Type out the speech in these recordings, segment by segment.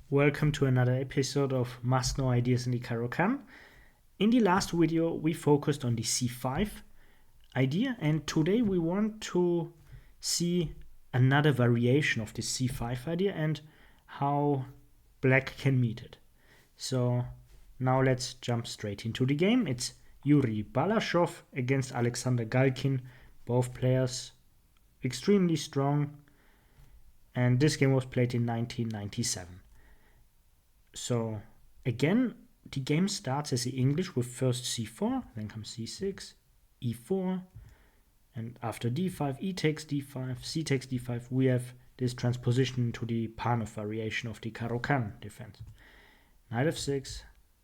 Welcome to another episode of Must Know Ideas in the Caro Kann. In the last video we focused on the c5 idea, and today we want to see another variation of the c5 idea and how black can meet it. So now let's jump straight into the game. It's Yuri Balashov against Alexander-Galkin, both players extremely strong, and this game was played in 1997. So again, the game starts as in English with first c4, then comes c6, e4, and after d5, e takes d5, c takes d5, we have this transposition into the Panov variation of the Caro Kann defense. Knight f6,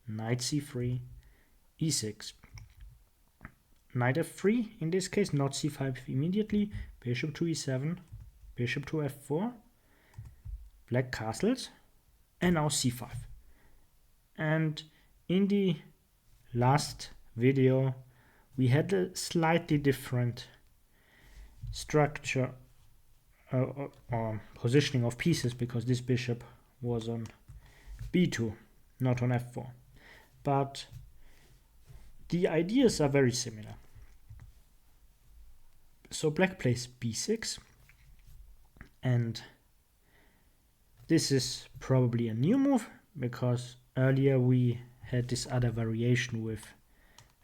knight c3, e6, knight f3, in this case not c5 immediately, bishop to e7, bishop to f4, black castles, and now c5. And in the last video we had a slightly different structure or positioning of pieces, because this bishop was on b2, not on f4. But the ideas are very similar. So black plays b6, and this is probably a new move, because earlier we had this other variation with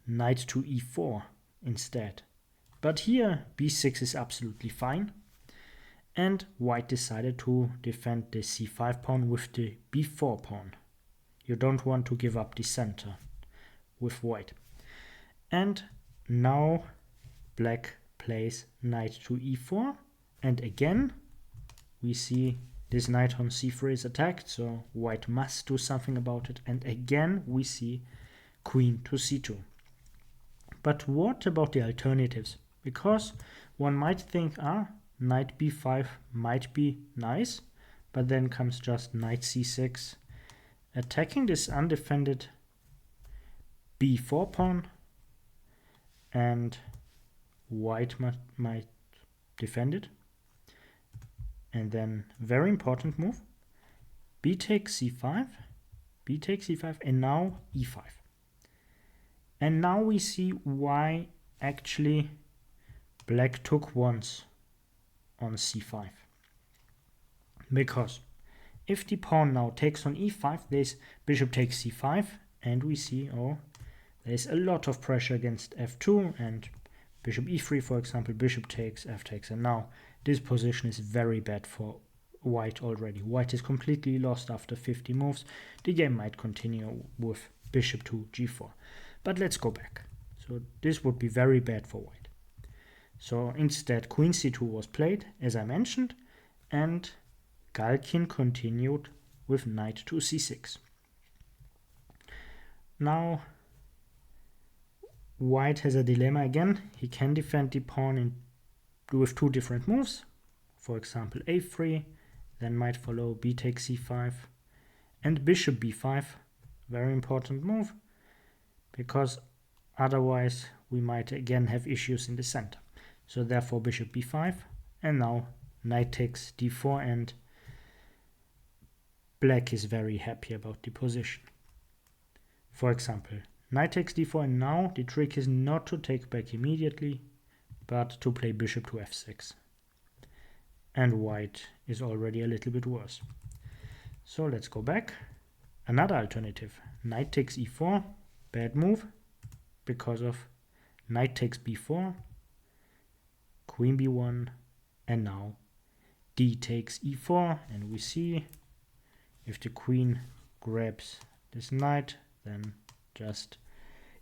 knight to e4 instead. But here b6 is absolutely fine, and white decided to defend the c5 pawn with the b4 pawn. You don't want to give up the center with white. And now black plays knight to e4, and again we see this knight on c3 is attacked, so white must do something about it. And again we see queen to c2. But what about the alternatives? Because one might think, knight b5 might be nice, but then comes just knight c6, attacking this undefended b4 pawn, and white might defend it. And then very important move, b takes c5, b takes c5, and now e5. And now we see why actually black took once on c5. Because if the pawn now takes on e5, there's bishop takes c5, and we see, there's a lot of pressure against f2, and bishop e3, for example, bishop takes, f takes, and now this position is very bad for white already. White is completely lost after 50 moves. The game might continue with bishop to g4. But let's go back. So this would be very bad for white. So instead queen c2 was played, as I mentioned, and Galkin continued with knight to c6. Now white has a dilemma again. He can defend the pawn with two different moves. For example, a3, then might follow b takes c5, and bishop b5, very important move, because otherwise we might again have issues in the center. So therefore bishop b5, and now knight takes d4, and black is very happy about the position. For example, knight takes d4, and now the trick is not to take back immediately, but to play bishop to f6. And white is already a little bit worse. So let's go back. Another alternative, knight takes e4, bad move, because of knight takes b4, queen b1, and now d takes e4, and we see if the queen grabs this knight, then just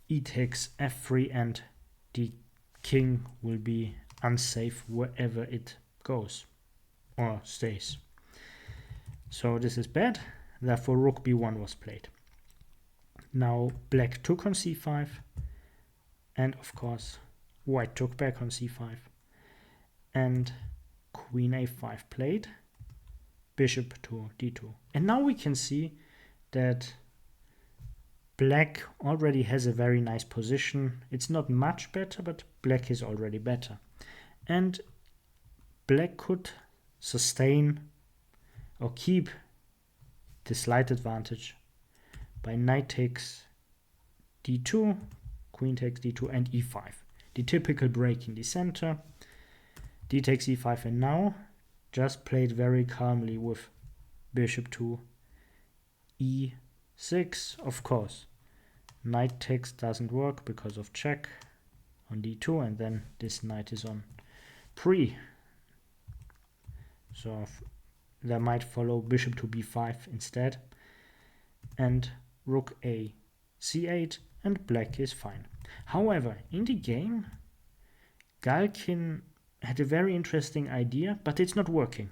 e takes f3, and the king will be unsafe wherever it goes or stays. So this is bad, therefore rook b1 was played. Now black took on c5, and of course white took back on c5, and queen a5 played, bishop to d2. And now we can see that black already has a very nice position. It's not much better, but black is already better. And black could sustain or keep the slight advantage by knight takes d2, queen takes d2, and e5. The typical break in the center. D takes e5, and now just played very calmly with bishop to e6. Of course, knight takes doesn't work because of check on d2, and then this knight is on pre. So there might follow bishop to b5 instead, and rook a c8, and black is fine. However, in the game, Galkin had a very interesting idea, but it's not working.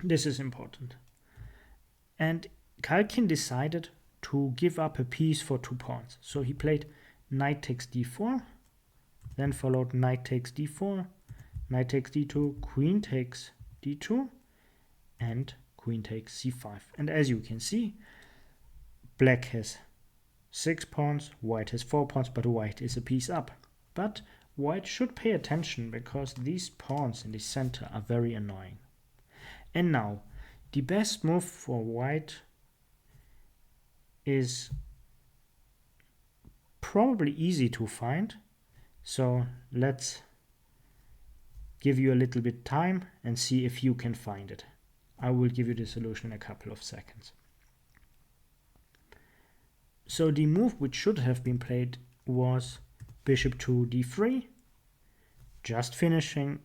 This is important. And Galkin decided to give up a piece for 2 pawns. So he played knight takes d4, then followed knight takes d4, knight takes d2, queen takes d2, and queen takes c5. And as you can see, black has 6 pawns, white has 4 pawns, but white is a piece up. But white should pay attention because these pawns in the center are very annoying. And now, the best move for white is probably easy to find. So let's give you a little bit time and see if you can find it. I will give you the solution in a couple of seconds. So the move which should have been played was bishop to d3, just finishing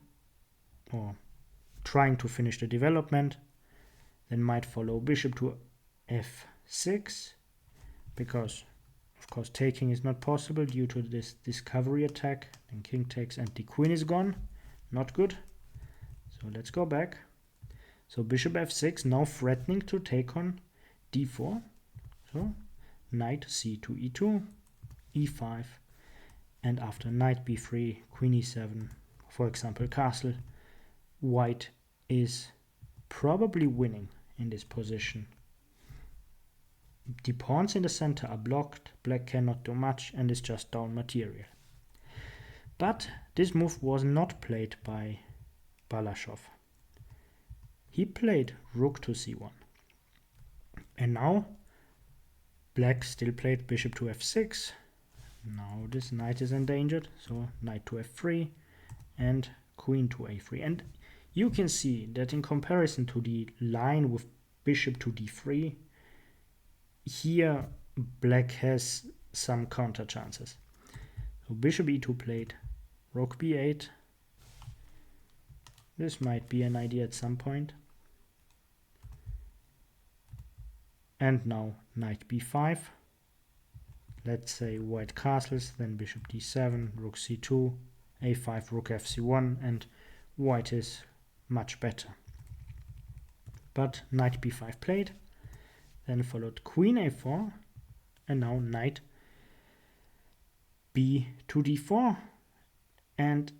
or trying to finish the development. Then might follow bishop to f6, because of course taking is not possible due to this discovery attack. Then king takes and the queen is gone. Not good. So let's go back. So bishop f6, now threatening to take on d4. So knight c to e2, e5, and after knight b3, queen e7, for example castle, white is probably winning in this position. The pawns in the center are blocked, black cannot do much and is just down material. But this move was not played by Balashov. He played rook to c1. And now black still played bishop to f6. Now this knight is endangered, so knight to f3 and queen to a3. And you can see that in comparison to the line with bishop to d3, here black has some counter chances. So bishop e2 played, rook b8. This might be an idea at some point. And now knight b5. Let's say white castles, then bishop d7, rook c2, a5, rook fc1, and white is much better. But knight b5 played, then followed queen a4, and now knight b to d4. And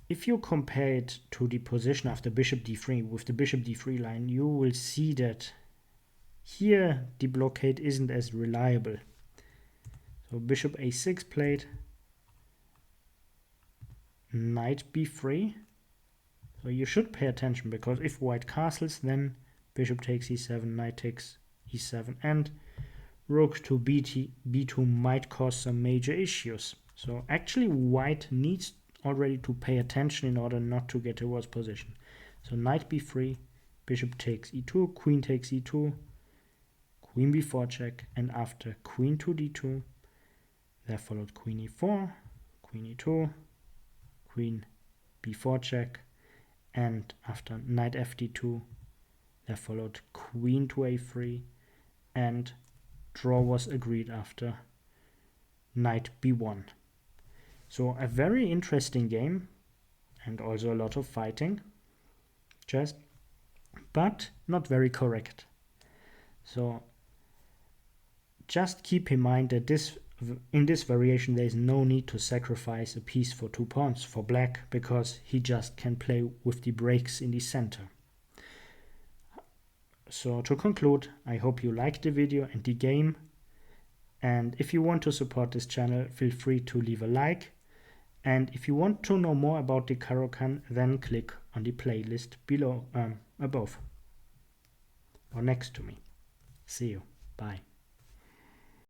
if you compare it to the position after bishop d3 with the bishop d3 line, you will see that here the blockade isn't as reliable. So bishop a6 played, knight b3. So you should pay attention, because if white castles, then bishop takes e7, knight takes e7, and rook to b2 might cause some major issues. So actually white needs already to pay attention in order not to get a worse position. So knight b3, bishop takes e2, queen takes e2, queen b4 check, and after queen to d2, there followed queen e4, queen e2, queen b4 check, and after knight fd2, there followed queen to a3, and draw was agreed after knight b1. So a very interesting game, and also a lot of fighting, but not very correct. So just keep in mind that in this variation there is no need to sacrifice a piece for 2 pawns for black, because he just can play with the breaks in the center. So to conclude, I hope you liked the video and the game, and if you want to support this channel, feel free to leave a like, and if you want to know more about the Caro Kann, then click on the playlist below, above or next to me. See you. Bye.